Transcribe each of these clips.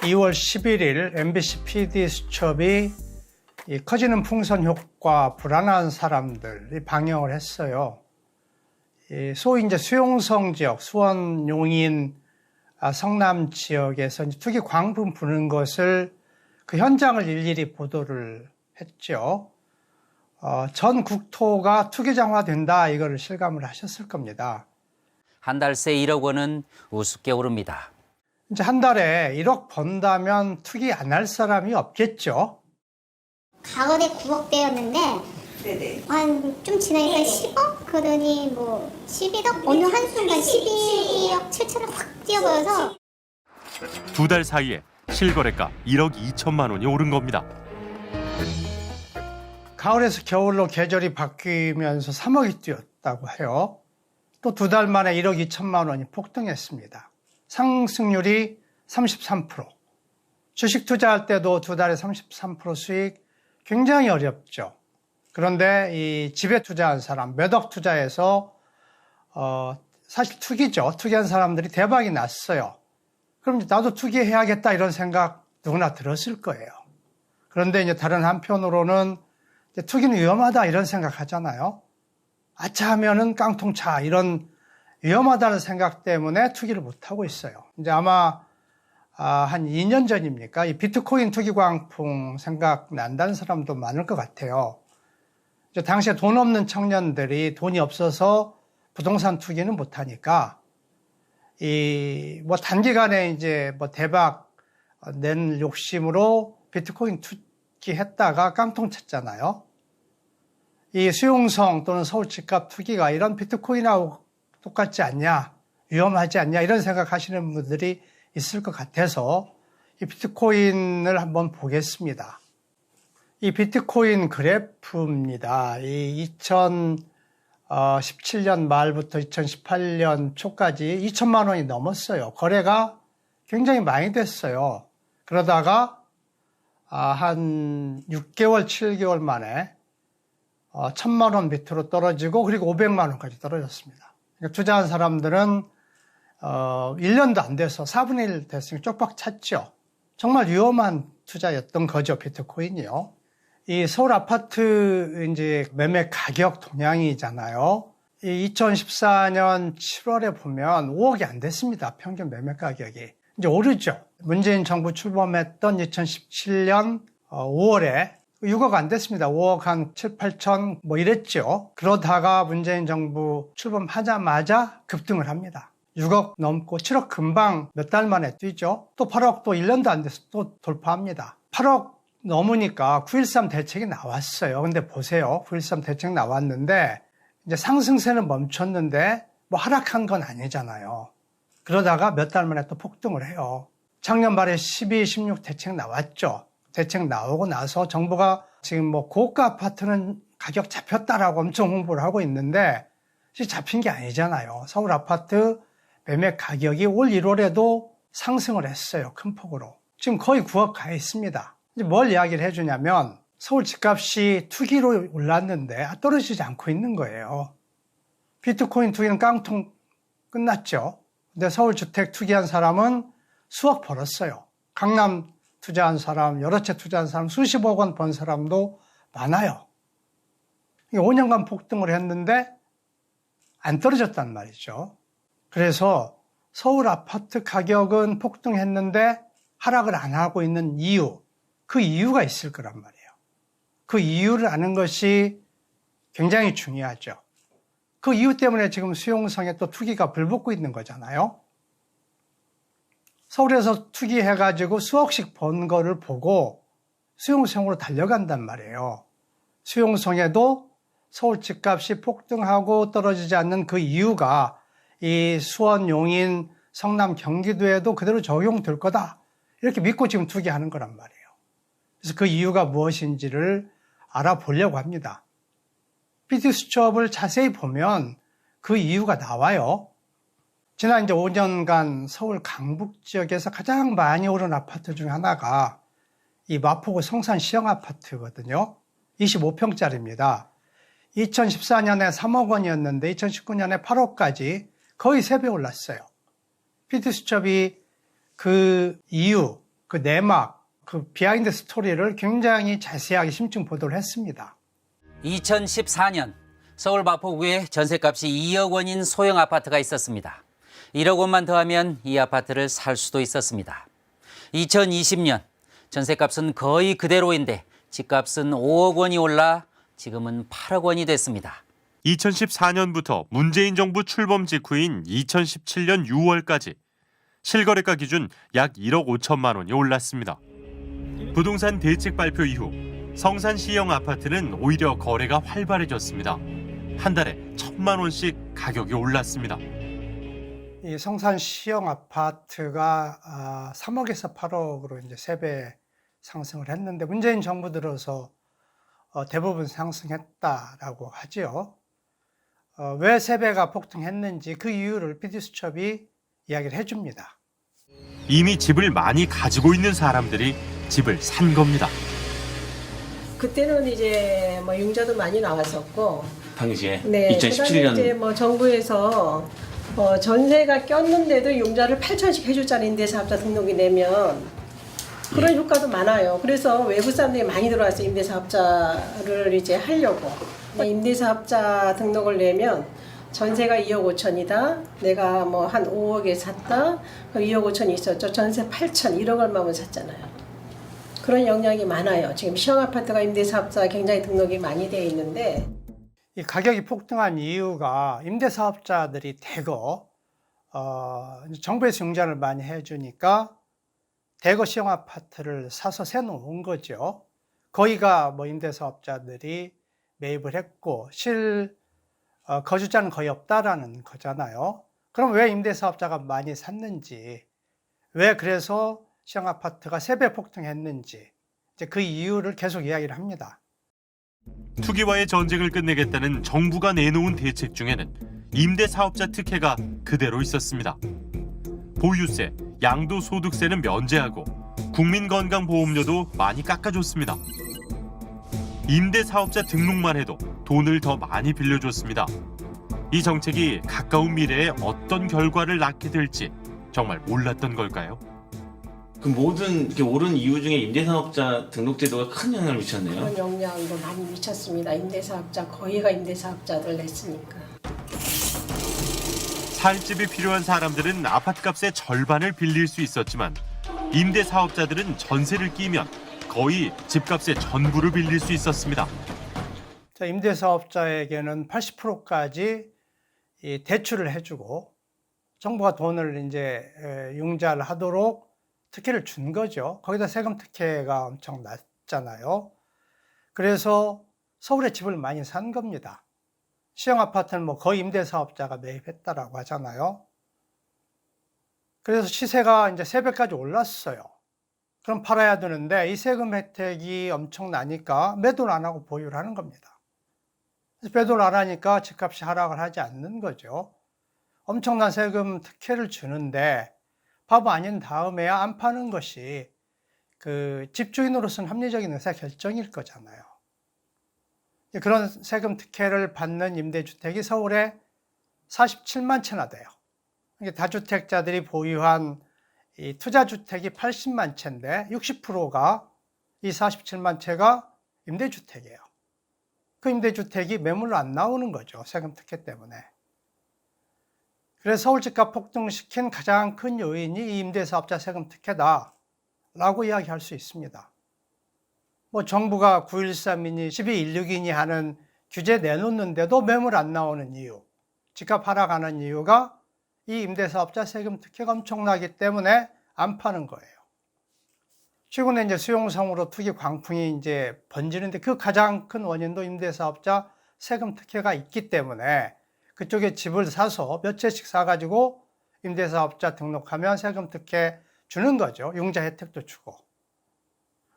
2월 11일 MBC PD 수첩이 이 커지는 풍선 효과 불안한 사람들이 방영을 했어요. 소위 이제 수용성 지역, 수원, 용인, 성남 지역에서 투기 광분 부는 것을 그 현장을 일일이 보도를 했죠. 전 국토가 투기장화된다, 이거를 실감을 하셨을 겁니다. 한 달 새 1억 원은 우습게 오릅니다. 이제 한 달에 1억 번다면 투기 안 할 사람이 없겠죠. 가을에 9억대였는데 좀 지나니까 10억? 그러더니 11억? 어느 한순간 12억 7천을 확 뛰어버려서 2달 사이에 실거래가 1억 2천만 원이 오른 겁니다. 가을에서 겨울로 계절이 바뀌면서 3억이 뛰었다고 해요. 또 2달 만에 1억 2천만 원이 폭등했습니다. 상승률이 33%. 주식 투자할 때도 2달에 33% 수익 굉장히 어렵죠. 그런데 이 집에 투자한 사람, 몇 억 투자해서 사실 투기죠. 투기한 사람들이 대박이 났어요. 그럼 나도 투기해야겠다 이런 생각 누구나 들었을 거예요. 그런데 이제 다른 한편으로는 이제 투기는 위험하다 이런 생각 하잖아요. 아차 하면은 깡통차 이런 위험하다는 생각 때문에 투기를 못하고 있어요. 이제 아마 한 2년 전입니까? 이 비트코인 투기 광풍 생각난다는 사람도 많을 것 같아요. 이제 당시에 돈 없는 청년들이 돈이 없어서 부동산 투기는 못하니까 단기간에 이제 대박 낸 욕심으로 비트코인 투기했다가 깡통 쳤잖아요. 이 수용성 또는 서울 집값 투기가 이런 비트코인하고 똑같지 않냐, 위험하지 않냐 이런 생각하시는 분들이 있을 것 같아서 이 비트코인을 한번 보겠습니다. 이 비트코인 그래프입니다. 이 2017년 말부터 2018년 초까지 2천만 원이 넘었어요. 거래가 굉장히 많이 됐어요. 그러다가 한 6개월, 7개월 만에 1,000만 원 밑으로 떨어지고 그리고 500만 원까지 떨어졌습니다. 그러니까 투자한 사람들은 1년도 안 돼서 4분의 1 됐으니 쪽박 찼죠. 정말 위험한 투자였던 거죠, 비트코인이요. 이 서울 아파트 이제 매매 가격 동향이잖아요. 이 2014년 7월에 보면 5억이 안 됐습니다. 평균 매매 가격이. 이제 오르죠. 문재인 정부 출범했던 2017년 5월에 6억 안 됐습니다. 5억 한 7, 8천 이랬죠. 그러다가 문재인 정부 출범하자마자 급등을 합니다. 6억 넘고 7억 금방 몇 달 만에 뛰죠. 또 8억 또 1년도 안 돼서 또 돌파합니다. 8억 넘으니까 9.13 대책이 나왔어요. 근데 보세요. 9.13 대책 나왔는데 이제 상승세는 멈췄는데 하락한 건 아니잖아요. 그러다가 몇 달 만에 또 폭등을 해요. 작년 말에 12, 16 대책 나왔죠. 대책 나오고 나서 정부가 지금 고가 아파트는 가격 잡혔다라고 엄청 홍보를 하고 있는데 사실 잡힌 게 아니잖아요. 서울 아파트 매매 가격이 올 1월에도 상승을 했어요. 큰 폭으로. 지금 거의 9억 가 있습니다. 이제 뭘 이야기를 해주냐면 서울 집값이 투기로 올랐는데 떨어지지 않고 있는 거예요. 비트코인 투기는 깡통 끝났죠. 근데 서울 주택 투기한 사람은 수억 벌었어요. 강남 투자한 사람, 여러 채 투자한 사람, 수십억 원 번 사람도 많아요. 5년간 폭등을 했는데 안 떨어졌단 말이죠. 그래서 서울 아파트 가격은 폭등했는데 하락을 안 하고 있는 이유, 그 이유가 있을 거란 말이에요. 그 이유를 아는 것이 굉장히 중요하죠. 그 이유 때문에 지금 수용성에 또 투기가 불붙고 있는 거잖아요. 서울에서 투기해가지고 수억씩 번 거를 보고 수용성으로 달려간단 말이에요. 수용성에도 서울 집값이 폭등하고 떨어지지 않는 그 이유가 이 수원, 용인, 성남, 경기도에도 그대로 적용될 거다. 이렇게 믿고 지금 투기하는 거란 말이에요. 그래서 그 이유가 무엇인지를 알아보려고 합니다. PD 수첩을 자세히 보면 그 이유가 나와요. 지난 이제 5년간 서울 강북 지역에서 가장 많이 오른 아파트 중 하나가 이 마포구 성산 시형 아파트거든요. 25평짜리입니다. 2014년에 3억 원이었는데 2019년에 8억까지 거의 3배 올랐어요. PD수첩이 그 이유, 그 내막, 그 비하인드 스토리를 굉장히 자세하게 심층 보도를 했습니다. 2014년 서울 마포구에 전셋값이 2억 원인 소형 아파트가 있었습니다. 1억 원만 더하면 이 아파트를 살 수도 있었습니다. 2020년 전셋값은 거의 그대로인데 집값은 5억 원이 올라 지금은 8억 원이 됐습니다. 2014년부터 문재인 정부 출범 직후인 2017년 6월까지 실거래가 기준 약 1억 5천만 원이 올랐습니다. 부동산 대책 발표 이후 성산 시형 아파트는 오히려 거래가 활발해졌습니다. 한 달에 1,000만 원씩 가격이 올랐습니다. 이 성산 시형 아파트가 3억에서 8억으로 이제 3배 상승을 했는데 문재인 정부 들어서 대부분 상승했다라고 하지요. 왜 3배가 폭등했는지 그 이유를 PD수첩이 이야기를 해줍니다. 이미 집을 많이 가지고 있는 사람들이 집을 산 겁니다. 그때는 이제 뭐 융자도 많이 나왔었고, 당시에 네, 2017년 이제 뭐 정부에서 전세가 꼈는데도 융자를 8천씩 해줬잖아요. 임대사업자 등록이 내면 그런 효과도 많아요. 그래서 외부 사람들이 많이 들어왔어요. 임대사업자를 이제 하려고. 임대사업자 등록을 내면 전세가 2억 5천이다. 내가 뭐 한 5억에 샀다. 그럼 2억 5천이 있었죠. 전세 8천, 1억 얼마면 샀잖아요. 그런 영향이 많아요. 지금 시형 아파트가 임대사업자 굉장히 등록이 많이 되어 있는데 이 가격이 폭등한 이유가 임대사업자들이 대거 정부에서 융자를 많이 해주니까 대거 시형 아파트를 사서 세놓은 거죠. 거의가 뭐 임대사업자들이 매입을 했고 거주자는 거의 없다라는 거잖아요. 그럼 왜 임대사업자가 많이 샀는지, 왜 그래서 시형 아파트가 3배 폭등했는지 이제 그 이유를 계속 이야기를 합니다. 투기와의 전쟁을 끝내겠다는 정부가 내놓은 대책 중에는 임대사업자 특혜가 그대로 있었습니다. 보유세, 양도소득세는 면제하고 국민건강보험료도 많이 깎아줬습니다. 임대사업자 등록만 해도 돈을 더 많이 빌려줬습니다. 이 정책이 가까운 미래에 어떤 결과를 낳게 될지 정말 몰랐던 걸까요? 그 모든 이렇게 오른 이유 중에 임대사업자 등록제도가 큰 영향을 미쳤네요. 그런 영향도 많이 미쳤습니다. 임대사업자 거의가 임대사업자들 냈으니까. 살 집이 필요한 사람들은 아파트값의 절반을 빌릴 수 있었지만 임대사업자들은 전세를 끼면 거의 집값의 전부를 빌릴 수 있었습니다. 임대사업자에게는 80%까지 대출을 해주고 정부가 돈을 이제 융자를 하도록 특혜를 준 거죠. 거기다 세금 특혜가 엄청 낮잖아요. 그래서 서울에 집을 많이 산 겁니다. 시형 아파트는 뭐 거의 임대사업자가 매입했다라고 하잖아요. 그래서 시세가 이제 3배까지 올랐어요. 그럼 팔아야 되는데 이 세금 혜택이 엄청나니까 매도를 안 하고 보유를 하는 겁니다. 그래서 매도를 안 하니까 집값이 하락을 하지 않는 거죠. 엄청난 세금 특혜를 주는데 바보 아닌 다음에야 안 파는 것이 그 집주인으로서는 합리적인 의사결정일 거잖아요. 그런 세금 특혜를 받는 임대주택이 서울에 47만 채나 돼요. 다주택자들이 보유한 이 투자주택이 80만 채인데 60%가 이 47만 채가 임대주택이에요. 그 임대주택이 매물로 안 나오는 거죠. 세금 특혜 때문에. 그래서 서울 집값 폭등시킨 가장 큰 요인이 이 임대사업자 세금 특혜다라고 이야기할 수 있습니다. 뭐 정부가 9.13이니 12.16이니 하는 규제 내놓는데도 매물 안 나오는 이유, 집값 하락하는 이유가 이 임대사업자 세금 특혜가 엄청나기 때문에 안 파는 거예요. 최근에 이제 수용성으로 투기 광풍이 이제 번지는데 그 가장 큰 원인도 임대사업자 세금 특혜가 있기 때문에 그쪽에 집을 사서 몇 채씩 사가지고 임대사업자 등록하면 세금 특혜 주는 거죠. 융자 혜택도 주고.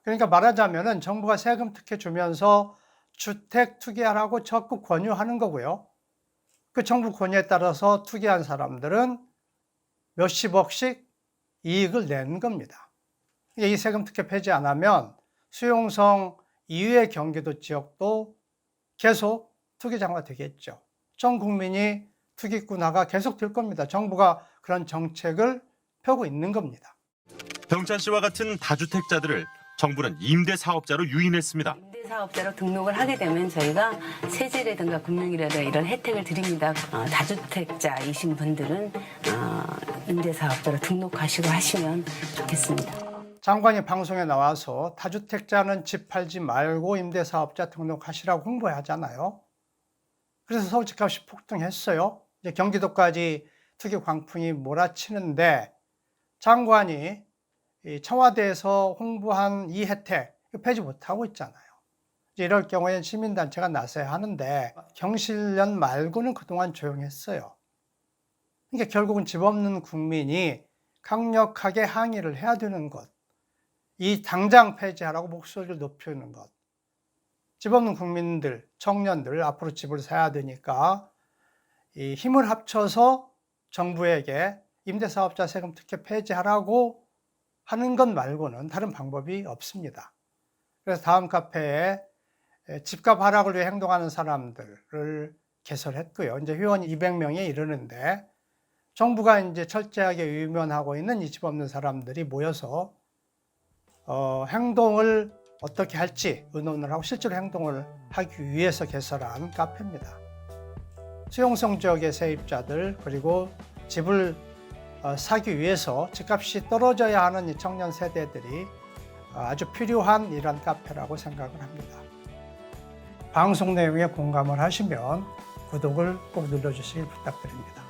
그러니까 말하자면은 정부가 세금 특혜 주면서 주택 투기하라고 적극 권유하는 거고요. 그 정부 권유에 따라서 투기한 사람들은 몇십억씩 이익을 낸 겁니다. 이 세금 특혜 폐지 안 하면 수용성 이외의 경기도 지역도 계속 투기장화 되겠죠. 전 국민이 투기꾼화가 계속 될 겁니다. 정부가 그런 정책을 펴고 있는 겁니다. 병찬 씨와 같은 다주택자들을 정부는 임대 사업자로 유인했습니다. 임대사업자로 등록을 하게 되면 저희가 세제라든가 금융이라든가 이런 혜택을 드립니다. 다주택자이신 분들은 임대사업자로 등록하시고 하시면 좋겠습니다. 장관이 방송에 나와서 다주택자는 집 팔지 말고 임대사업자 등록하시라고 홍보하잖아요. 그래서 서울 집값이 폭등했어요. 이제 경기도까지 투기 광풍이 몰아치는데 장관이 이 청와대에서 홍보한 이 혜택 폐지 못하고 있잖아요. 이럴 경우에는 시민단체가 나서야 하는데 경실련 말고는 그동안 조용했어요. 그러니까 결국은 집 없는 국민이 강력하게 항의를 해야 되는 것, 이 당장 폐지하라고 목소리를 높이는 것. 집 없는 국민들, 청년들 앞으로 집을 사야 되니까 이 힘을 합쳐서 정부에게 임대사업자 세금 특혜 폐지하라고 하는 것 말고는 다른 방법이 없습니다. 그래서 다음 카페에 집값 하락을 위해 행동하는 사람들을 개설했고요. 이제 회원이 200명에 이르는데 정부가 이제 철저하게 위면하고 있는 이 집 없는 사람들이 모여서 행동을 어떻게 할지 의논을 하고 실제로 행동을 하기 위해서 개설한 카페입니다. 수용성 지역의 세입자들 그리고 집을 사기 위해서 집값이 떨어져야 하는 이 청년 세대들이 아주 필요한 이런 카페라고 생각을 합니다. 방송 내용에 공감을 하시면 구독을 꼭 눌러주시길 부탁드립니다.